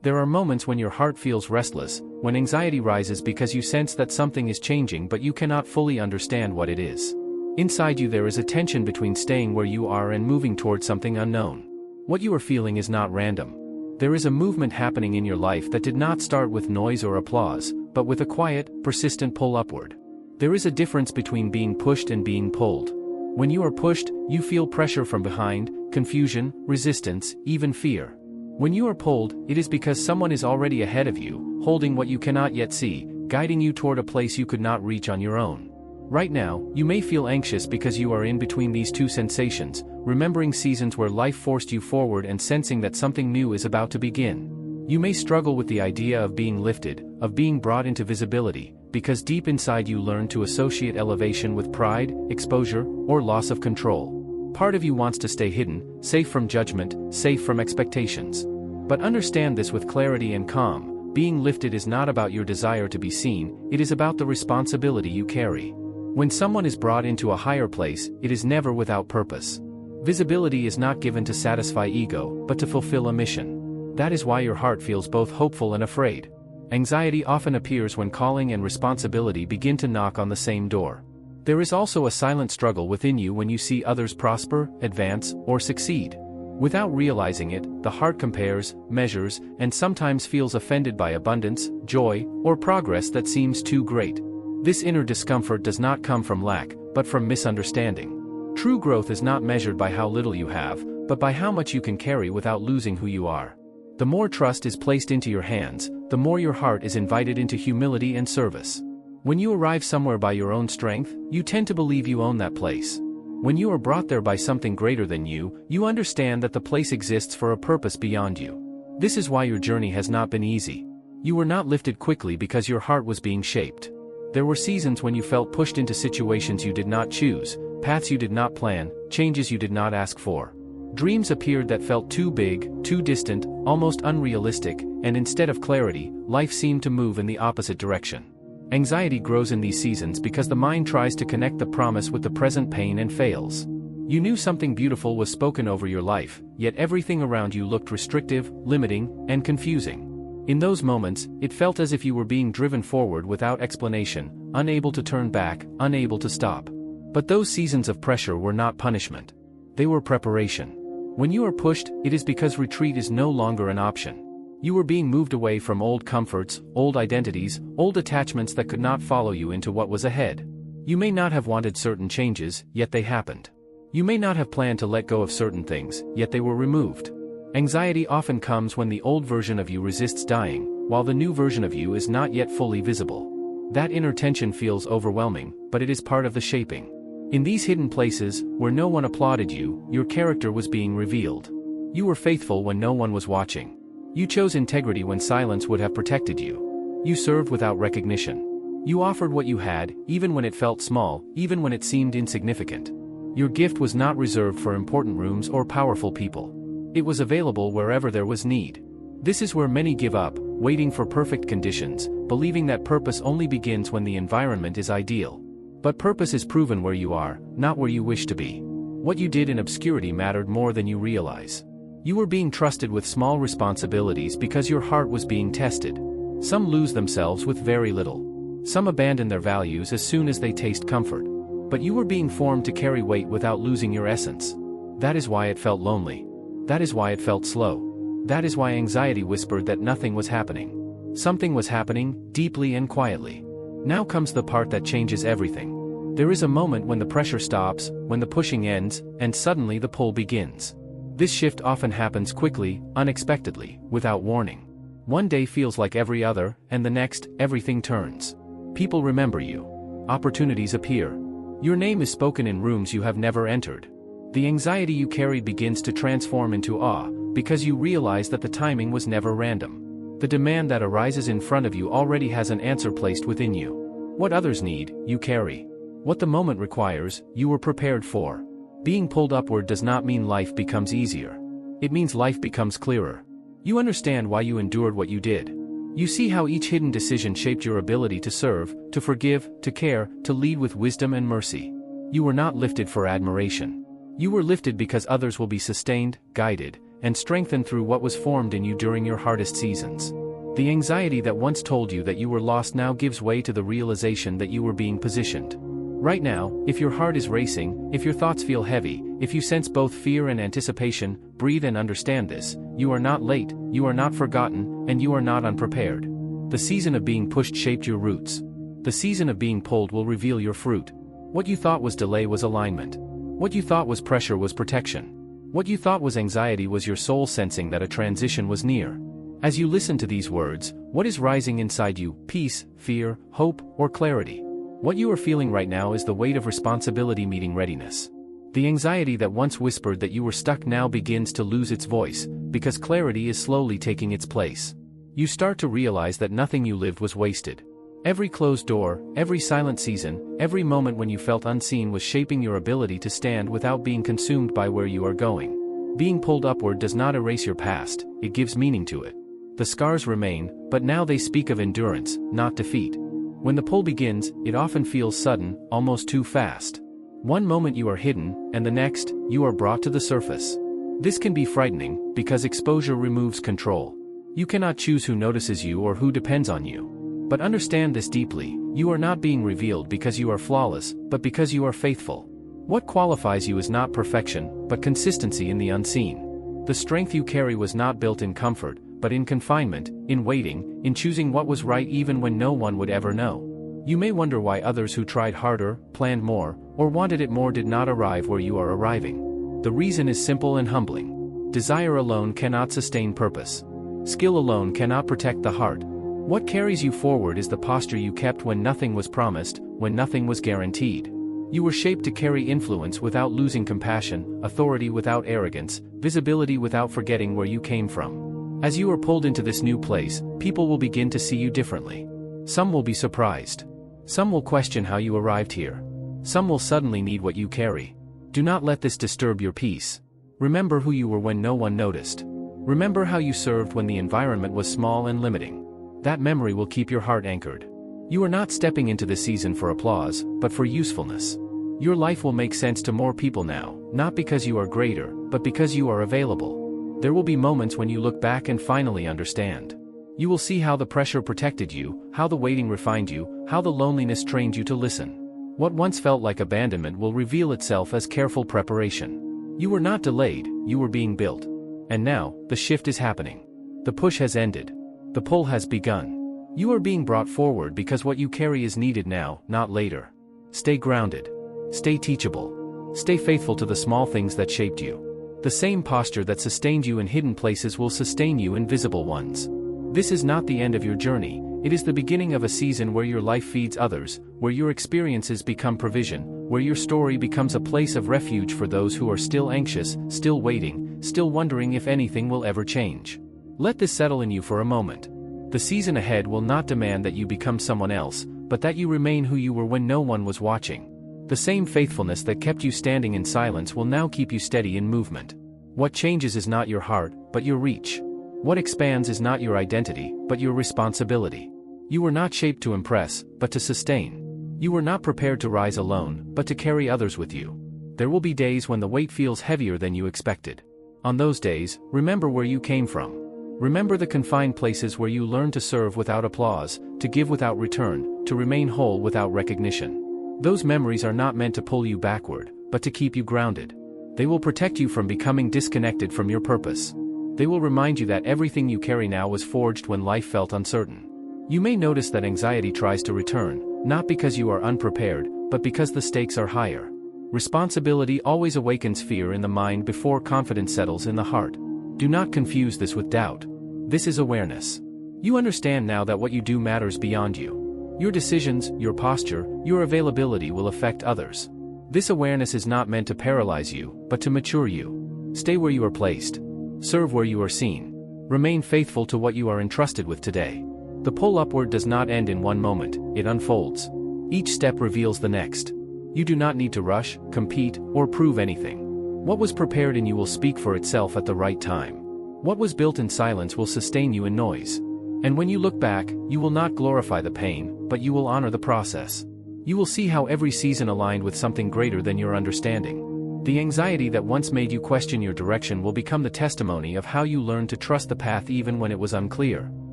There are moments when your heart feels restless, when anxiety rises because you sense that something is changing but you cannot fully understand what it is. Inside you there is a tension between staying where you are and moving toward something unknown. What you are feeling is not random. There is a movement happening in your life that did not start with noise or applause, but with a quiet, persistent pull upward. There is a difference between being pushed and being pulled. When you are pushed, you feel pressure from behind, confusion, resistance, even fear. When you are pulled, it is because someone is already ahead of you, holding what you cannot yet see, guiding you toward a place you could not reach on your own. Right now, you may feel anxious because you are in between these two sensations, remembering seasons where life forced you forward and sensing that something new is about to begin. You may struggle with the idea of being lifted, of being brought into visibility, because deep inside you learn to associate elevation with pride, exposure, or loss of control. Part of you wants to stay hidden, safe from judgment, safe from expectations. But understand this with clarity and calm: being lifted is not about your desire to be seen, it is about the responsibility you carry. When someone is brought into a higher place, it is never without purpose. Visibility is not given to satisfy ego, but to fulfill a mission. That is why your heart feels both hopeful and afraid. Anxiety often appears when calling and responsibility begin to knock on the same door. There is also a silent struggle within you when you see others prosper, advance, or succeed. Without realizing it, the heart compares, measures, and sometimes feels offended by abundance, joy, or progress that seems too great. This inner discomfort does not come from lack, but from misunderstanding. True growth is not measured by how little you have, but by how much you can carry without losing who you are. The more trust is placed into your hands, the more your heart is invited into humility and service. When you arrive somewhere by your own strength, you tend to believe you own that place. When you are brought there by something greater than you, you understand that the place exists for a purpose beyond you. This is why your journey has not been easy. You were not lifted quickly because your heart was being shaped. There were seasons when you felt pushed into situations you did not choose, paths you did not plan, changes you did not ask for. Dreams appeared that felt too big, too distant, almost unrealistic, and instead of clarity, life seemed to move in the opposite direction. Anxiety grows in these seasons because the mind tries to connect the promise with the present pain and fails. You knew something beautiful was spoken over your life, yet everything around you looked restrictive, limiting, and confusing. In those moments, it felt as if you were being driven forward without explanation, unable to turn back, unable to stop. But those seasons of pressure were not punishment. They were preparation. When you are pushed, it is because retreat is no longer an option. You were being moved away from old comforts, old identities, old attachments that could not follow you into what was ahead. You may not have wanted certain changes, yet they happened. You may not have planned to let go of certain things, yet they were removed. Anxiety often comes when the old version of you resists dying, while the new version of you is not yet fully visible. That inner tension feels overwhelming, but it is part of the shaping. In these hidden places, where no one applauded you, your character was being revealed. You were faithful when no one was watching. You chose integrity when silence would have protected you. You served without recognition. You offered what you had, even when it felt small, even when it seemed insignificant. Your gift was not reserved for important rooms or powerful people. It was available wherever there was need. This is where many give up, waiting for perfect conditions, believing that purpose only begins when the environment is ideal. But purpose is proven where you are, not where you wish to be. What you did in obscurity mattered more than you realize. You were being trusted with small responsibilities because your heart was being tested. Some lose themselves with very little. Some abandon their values as soon as they taste comfort. But you were being formed to carry weight without losing your essence. That is why it felt lonely. That is why it felt slow. That is why anxiety whispered that nothing was happening. Something was happening, deeply and quietly. Now comes the part that changes everything. There is a moment when the pressure stops, when the pushing ends, and suddenly the pull begins. This shift often happens quickly, unexpectedly, without warning. One day feels like every other, and the next, everything turns. People remember you. Opportunities appear. Your name is spoken in rooms you have never entered. The anxiety you carried begins to transform into awe, because you realize that the timing was never random. The demand that arises in front of you already has an answer placed within you. What others need, you carry. What the moment requires, you were prepared for. Being pulled upward does not mean life becomes easier. It means life becomes clearer. You understand why you endured what you did. You see how each hidden decision shaped your ability to serve, to forgive, to care, to lead with wisdom and mercy. You were not lifted for admiration. You were lifted because others will be sustained, guided, and strengthened through what was formed in you during your hardest seasons. The anxiety that once told you that you were lost now gives way to the realization that you were being positioned. Right now, if your heart is racing, if your thoughts feel heavy, if you sense both fear and anticipation, breathe and understand this: you are not late, you are not forgotten, and you are not unprepared. The season of being pushed shaped your roots. The season of being pulled will reveal your fruit. What you thought was delay was alignment. What you thought was pressure was protection. What you thought was anxiety was your soul sensing that a transition was near. As you listen to these words, what is rising inside you: peace, fear, hope, or clarity? What you are feeling right now is the weight of responsibility meeting readiness. The anxiety that once whispered that you were stuck now begins to lose its voice, because clarity is slowly taking its place. You start to realize that nothing you lived was wasted. Every closed door, every silent season, every moment when you felt unseen was shaping your ability to stand without being consumed by where you are going. Being pulled upward does not erase your past, it gives meaning to it. The scars remain, but now they speak of endurance, not defeat. When the pull begins, it often feels sudden, almost too fast. One moment you are hidden, and the next, you are brought to the surface. This can be frightening, because exposure removes control. You cannot choose who notices you or who depends on you. But understand this deeply: you are not being revealed because you are flawless, but because you are faithful. What qualifies you is not perfection, but consistency in the unseen. The strength you carry was not built in comfort, but in confinement, in waiting, in choosing what was right even when no one would ever know. You may wonder why others who tried harder, planned more, or wanted it more did not arrive where you are arriving. The reason is simple and humbling. Desire alone cannot sustain purpose. Skill alone cannot protect the heart. What carries you forward is the posture you kept when nothing was promised, when nothing was guaranteed. You were shaped to carry influence without losing compassion, authority without arrogance, visibility without forgetting where you came from. As you are pulled into this new place, people will begin to see you differently. Some will be surprised. Some will question how you arrived here. Some will suddenly need what you carry. Do not let this disturb your peace. Remember who you were when no one noticed. Remember how you served when the environment was small and limiting. That memory will keep your heart anchored. You are not stepping into this season for applause, but for usefulness. Your life will make sense to more people now, not because you are greater, but because you are available. There will be moments when you look back and finally understand. You will see how the pressure protected you, how the waiting refined you, how the loneliness trained you to listen. What once felt like abandonment will reveal itself as careful preparation. You were not delayed, you were being built. And now, the shift is happening. The push has ended. The pull has begun. You are being brought forward because what you carry is needed now, not later. Stay grounded. Stay teachable. Stay faithful to the small things that shaped you. The same posture that sustained you in hidden places will sustain you in visible ones. This is not the end of your journey, it is the beginning of a season where your life feeds others, where your experiences become provision, where your story becomes a place of refuge for those who are still anxious, still waiting, still wondering if anything will ever change. Let this settle in you for a moment. The season ahead will not demand that you become someone else, but that you remain who you were when no one was watching. The same faithfulness that kept you standing in silence will now keep you steady in movement. What changes is not your heart, but your reach. What expands is not your identity, but your responsibility. You were not shaped to impress, but to sustain. You were not prepared to rise alone, but to carry others with you. There will be days when the weight feels heavier than you expected. On those days, remember where you came from. Remember the confined places where you learned to serve without applause, to give without return, to remain whole without recognition. Those memories are not meant to pull you backward, but to keep you grounded. They will protect you from becoming disconnected from your purpose. They will remind you that everything you carry now was forged when life felt uncertain. You may notice that anxiety tries to return, not because you are unprepared, but because the stakes are higher. Responsibility always awakens fear in the mind before confidence settles in the heart. Do not confuse this with doubt. This is awareness. You understand now that what you do matters beyond you. Your decisions, your posture, your availability will affect others. This awareness is not meant to paralyze you, but to mature you. Stay where you are placed. Serve where you are seen. Remain faithful to what you are entrusted with today. The pull upward does not end in one moment, it unfolds. Each step reveals the next. You do not need to rush, compete, or prove anything. What was prepared in you will speak for itself at the right time. What was built in silence will sustain you in noise. And when you look back, you will not glorify the pain, but you will honor the process. You will see how every season aligned with something greater than your understanding. The anxiety that once made you question your direction will become the testimony of how you learned to trust the path even when it was unclear.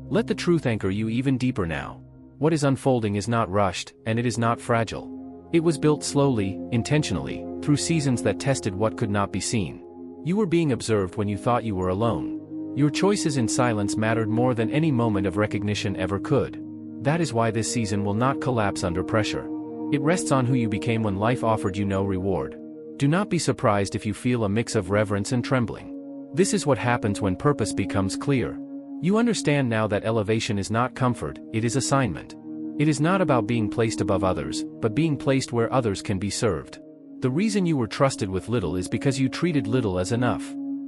Let the truth anchor you even deeper now. What is unfolding is not rushed, and it is not fragile. It was built slowly, intentionally, through seasons that tested what could not be seen. You were being observed when you thought you were alone. Your choices in silence mattered more than any moment of recognition ever could. That is why this season will not collapse under pressure. It rests on who you became when life offered you no reward. Do not be surprised if you feel a mix of reverence and trembling. This is what happens when purpose becomes clear. You understand now that elevation is not comfort, it is assignment. It is not about being placed above others, but being placed where others can be served. The reason you were trusted with little is because you treated little as enough.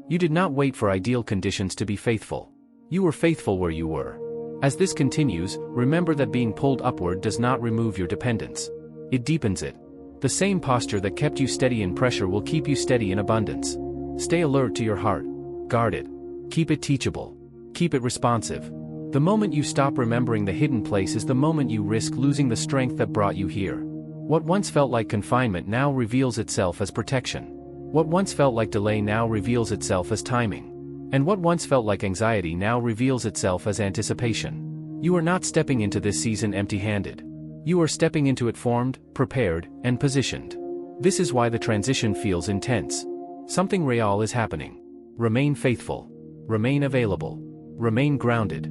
You did not wait for ideal conditions to be faithful. You were faithful where you were. As this continues, remember that being pulled upward does not remove your dependence. It deepens it. The same posture that kept you steady in pressure will keep you steady in abundance. Stay alert to your heart. Guard it. Keep it teachable. Keep it responsive. The moment you stop remembering the hidden place is the moment you risk losing the strength that brought you here. What once felt like confinement now reveals itself as protection. What once felt like delay now reveals itself as timing. And what once felt like anxiety now reveals itself as anticipation. You are not stepping into this season empty-handed. You are stepping into it formed, prepared, and positioned. This is why the transition feels intense. Something real is happening. Remain faithful. Remain available. Remain grounded.